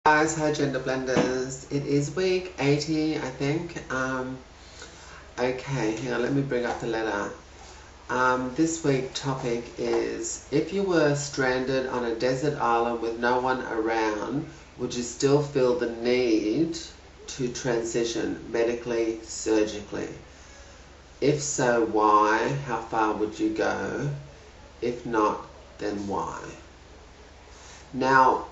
Guys, hi Gender Blenders. It is week 80, I think. Okay, here, let me bring up the letter. This week's topic is, if you were stranded on a desert island with no one around, would you still feel the need to transition medically, surgically? If so, why? How far would you go? If not, then why? Now,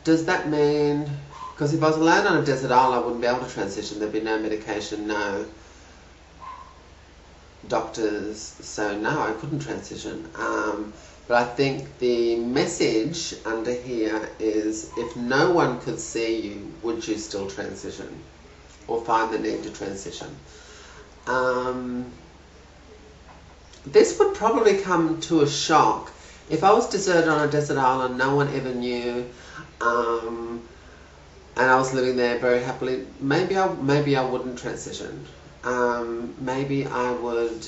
does that mean, because if I was alone on a desert island, I wouldn't be able to transition. There'd be no medication, no doctors, so no, I couldn't transition. But I think the message under here is, if no one could see you, would you still transition or find the need to transition? This would probably come to a shock. If I was deserted on a desert island, no one ever knew, and I was living there very happily, maybe I wouldn't transition. Maybe I would,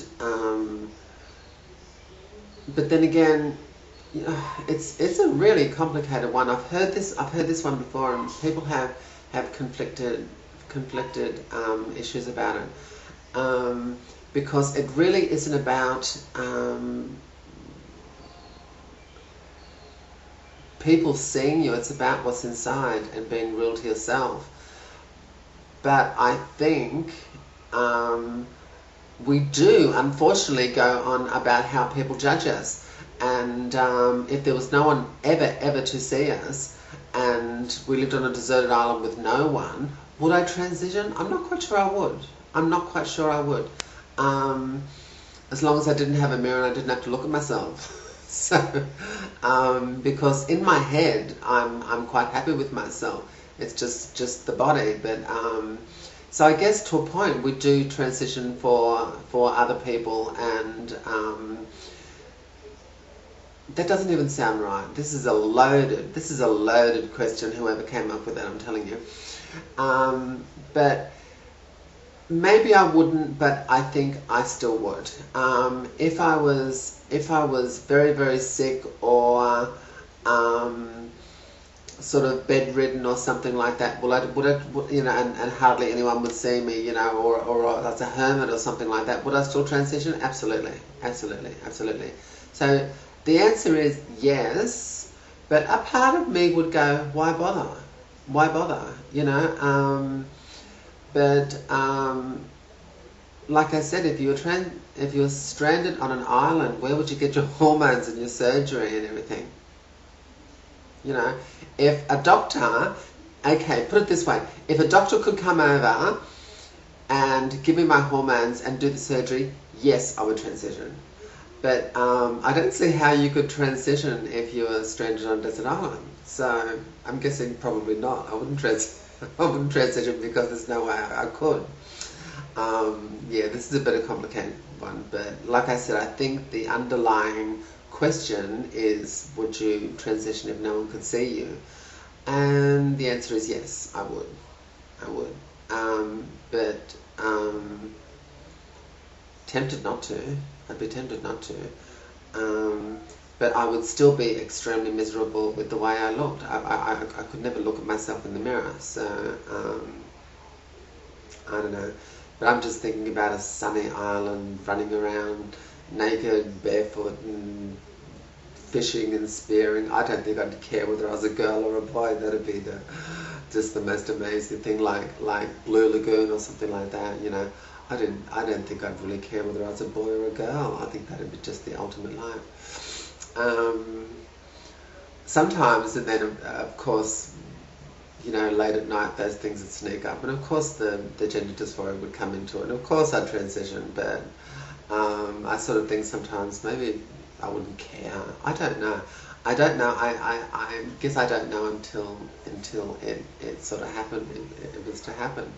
but then again, it's a really complicated one. I've heard this one before, and people have conflicted issues about it, because it really isn't about people seeing you. It's about what's inside and being real to yourself. But I think we do unfortunately go on about how people judge us, and if there was no one ever to see us, and we lived on a deserted island with no one, would I transition? I'm not quite sure I would. I'm not quite sure I would, as long as I didn't have a mirror and I didn't have to look at myself. So, because in my head, I'm quite happy with myself. It's just the body, but so I guess to a point we do transition for other people, and that doesn't even sound right. This is a loaded question. Whoever came up with that, I'm telling you. But maybe I wouldn't, but I think I still would. If I was very, very sick, or sort of bedridden or something like that, would I, you know, and hardly anyone would see me, you know, or as a hermit or something like that, would I still transition? Absolutely, absolutely, absolutely. So the answer is yes, but a part of me would go, why bother? Why bother? You know. But like I said, if you were stranded on an island, where would you get your hormones and your surgery and everything? You know, if a doctor, okay, put it this way, if a doctor could come over and give me my hormones and do the surgery, yes, I would transition. But I don't see how you could transition if you were stranded on a desert island. So I'm guessing probably not. I wouldn't transition because there's no way I could. Yeah, this is a bit of a complicated one, but like I said, I think the underlying question is, would you transition if no one could see you? And the answer is yes, I would. I would. But tempted not to. I'd be tempted not to. But I would still be extremely miserable with the way I looked. I could never look at myself in the mirror, so I don't know. But I'm just thinking about a sunny island, running around naked, barefoot, and fishing and spearing. I don't think I'd care whether I was a girl or a boy. That'd be just the most amazing thing, like Blue Lagoon or something like that. You know, I don't think I'd really care whether I was a boy or a girl. I think that'd be just the ultimate life. Sometimes, and then of course, you know, late at night, those things would sneak up, and of course the gender dysphoria would come into it, and of course I'd transition, but I sort of think sometimes maybe I wouldn't care. I don't know. I guess I don't know until it sort of happened, it was to happen.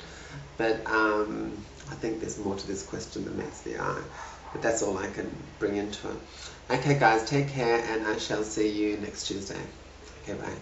But I think there's more to this question than meets the eye. But that's all I can bring into it. Okay guys, take care, and I shall see you next Tuesday. Okay, bye.